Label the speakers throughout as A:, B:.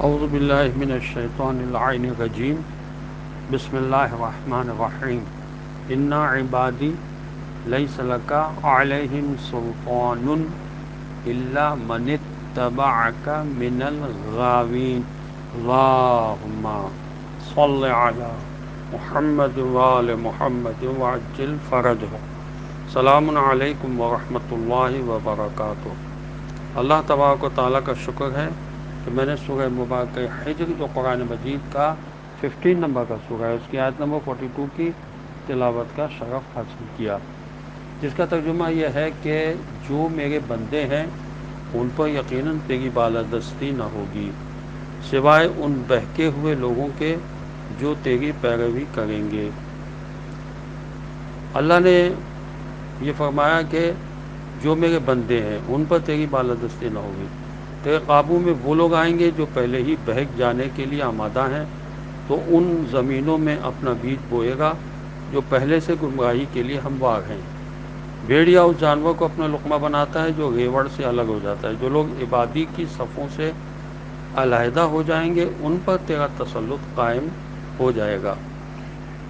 A: اعوذ باللہ من الشیطان اللعین الرجیم بسم اللہ الرحمن الرحیم انا عبادی لیس لک علیہم سلطان الا من اتبعک من الغاوین اللہم صل علی محمد وآل محمد وعجل فرجہ. السلام علیکم ورحمۃ اللہ وبرکاتہ. اللہ تبارک و تعالیٰ کا شکر ہے کہ میں نے سورہ مبارکہ حجر جو قرآن مجید کا 15 نمبر کا سورہ ہے اس کی آیت نمبر 42 کی تلاوت کا شرف حاصل کیا، جس کا ترجمہ یہ ہے کہ جو میرے بندے ہیں ان پر یقیناً تیری بالادستی نہ ہوگی سوائے ان بہکے ہوئے لوگوں کے جو تیری پیروی کریں گے. اللہ نے یہ فرمایا کہ جو میرے بندے ہیں ان پر تیری بالادستی نہ ہوگی. تیرے قابو میں وہ لوگ آئیں گے جو پہلے ہی بہک جانے کے لیے آمادہ ہیں، تو ان زمینوں میں اپنا بیج بوئے گا جو پہلے سے گمراہی کے لیے ہموار ہیں. بھیڑیا اس جانور کو اپنا لقمہ بناتا ہے جو ریوڑ سے الگ ہو جاتا ہے. جو لوگ عبادی کی صفوں سے علیحدہ ہو جائیں گے ان پر تیرا تسلط قائم ہو جائے گا.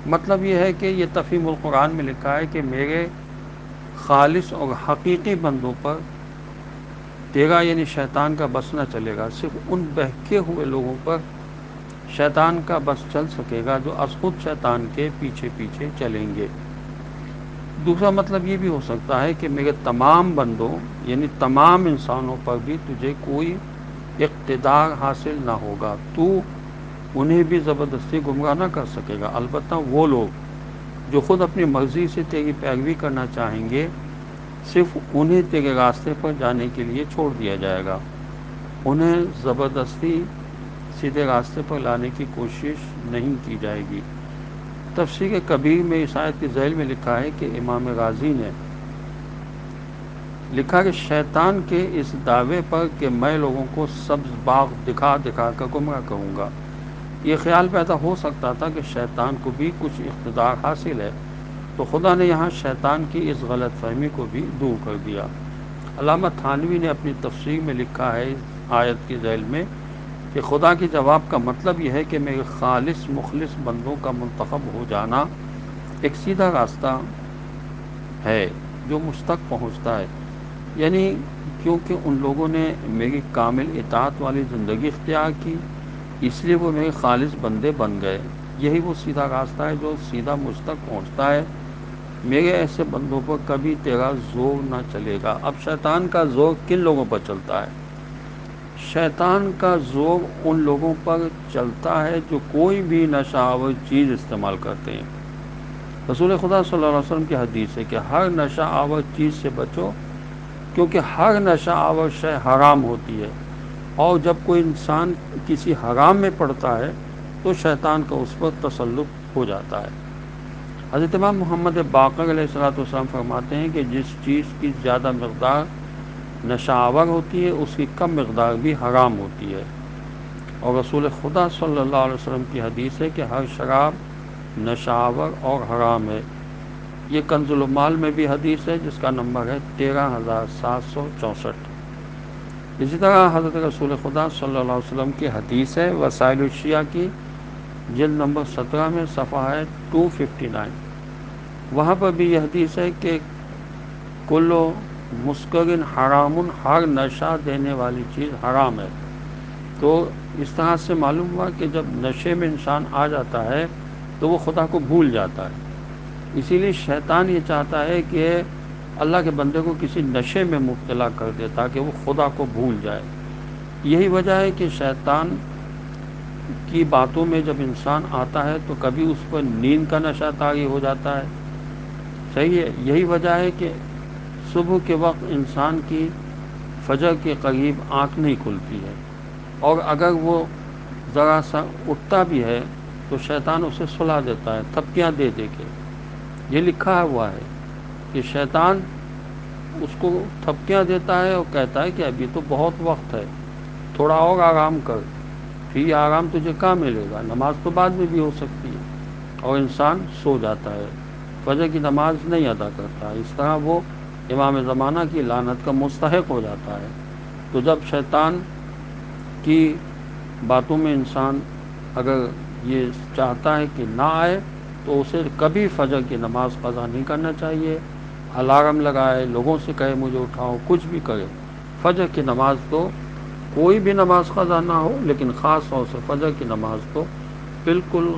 A: مطلب یہ ہے کہ یہ تفہیم القرآن میں لکھا ہے کہ میرے خالص اور حقیقی بندوں پر تیرا یعنی شیطان کا بس نہ چلے گا. صرف ان بہکے ہوئے لوگوں پر شیطان کا بس چل سکے گا جو از خود شیطان کے پیچھے پیچھے چلیں گے. دوسرا مطلب یہ بھی ہو سکتا ہے کہ میرے تمام بندوں یعنی تمام انسانوں پر بھی تجھے کوئی اقتدار حاصل نہ ہوگا، تو انہیں بھی زبردستی گمراہ نہ کر سکے گا. البتہ وہ لوگ جو خود اپنی مرضی سے تیری پیروی کرنا چاہیں گے صرف انہیں تیرے راستے پر جانے کے لیے چھوڑ دیا جائے گا، انہیں زبردستی سیدھے راستے پر لانے کی کوشش نہیں کی جائے گی. تفسیر کبیر میں اس آیت کی ذیل میں لکھا ہے کہ امام غازی نے لکھا کہ شیطان کے اس دعوے پر کہ میں لوگوں کو سبز باغ دکھا دکھا کر گمراہ کروں گا، یہ خیال پیدا ہو سکتا تھا کہ شیطان کو بھی کچھ اقتدار حاصل ہے، تو خدا نے یہاں شیطان کی اس غلط فہمی کو بھی دور کر دیا. علامہ تھانوی نے اپنی تفسیر میں لکھا ہے اس آیت کی ذیل میں کہ خدا کے جواب کا مطلب یہ ہے کہ میرے خالص مخلص بندوں کا منتخب ہو جانا ایک سیدھا راستہ ہے جو مجھ تک پہنچتا ہے، یعنی کیونکہ ان لوگوں نے میری کامل اطاعت والی زندگی اختیار کی اس لیے وہ میرے خالص بندے بن گئے. یہی وہ سیدھا راستہ ہے جو سیدھا مجھ تک پہنچتا ہے. میرے ایسے بندوں پر کبھی تیرا زور نہ چلے گا. اب شیطان کا زور کن لوگوں پر چلتا ہے؟ شیطان کا زور ان لوگوں پر چلتا ہے جو کوئی بھی نشہ آور چیز استعمال کرتے ہیں. رسول خدا صلی اللہ علیہ وسلم کی حدیث ہے کہ ہر نشہ آور چیز سے بچو کیونکہ ہر نشہ آور شے حرام ہوتی ہے، اور جب کوئی انسان کسی حرام میں پڑتا ہے تو شیطان کا اس پر تسلط ہو جاتا ہے. حضرت امام محمد باقر علیہ السلام فرماتے ہیں کہ جس چیز کی زیادہ مقدار نشہ آور ہوتی ہے اس کی کم مقدار بھی حرام ہوتی ہے. اور رسول خدا صلی اللہ علیہ وسلم کی حدیث ہے کہ ہر شراب نشہ آور اور حرام ہے. یہ کنز المال میں بھی حدیث ہے جس کا نمبر ہے 13764. اسی طرح حضرت رسول خدا صلی اللہ علیہ وسلم کی حدیث ہے وسائل الشیعہ کی جلد نمبر 17 میں صفحہ ہے 259. وہاں پر بھی یہ حدیث ہے کہ کلو مسکرن حرام، ہر نشہ دینے والی چیز حرام ہے. تو اس طرح سے معلوم ہوا کہ جب نشے میں انسان آ جاتا ہے تو وہ خدا کو بھول جاتا ہے. اسی لیے شیطان یہ چاہتا ہے کہ اللہ کے بندے کو کسی نشے میں مبتلا کر دے تاکہ وہ خدا کو بھول جائے. یہی وجہ ہے کہ شیطان کی باتوں میں جب انسان آتا ہے تو کبھی اس پر نیند کا نشہ طاری ہو جاتا ہے. صحیح ہے. یہی وجہ ہے کہ صبح کے وقت انسان کی فجر کے قریب آنکھ نہیں کھلتی ہے، اور اگر وہ ذرا سا اٹھتا بھی ہے تو شیطان اسے سلا دیتا ہے تھپکیاں دے دے کے. یہ لکھا ہوا ہے کہ شیطان اس کو تھپکیاں دیتا ہے اور کہتا ہے کہ ابھی تو بہت وقت ہے، تھوڑا اور آرام کر. پھر یہ آرام تجھے کہاں ملے گا؟ نماز تو بعد میں بھی ہو سکتی ہے. اور انسان سو جاتا ہے، فجر کی نماز نہیں ادا کرتا. اس طرح وہ امام زمانہ کی لعنت کا مستحق ہو جاتا ہے. تو جب شیطان کی باتوں میں انسان اگر یہ چاہتا ہے کہ نہ آئے تو اسے کبھی فجر کی نماز قضا نہیں کرنا چاہیے. الارم لگائے، لوگوں سے کہے مجھے اٹھاؤ، کچھ بھی کرے، فجر کی نماز تو کوئی بھی نماز قضا نہ ہو لیکن خاص طور سے فجر کی نماز تو بالکل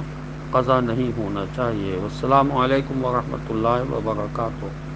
A: قضا نہیں ہونا چاہیے. والسلام علیکم ورحمۃ اللہ وبرکاتہ.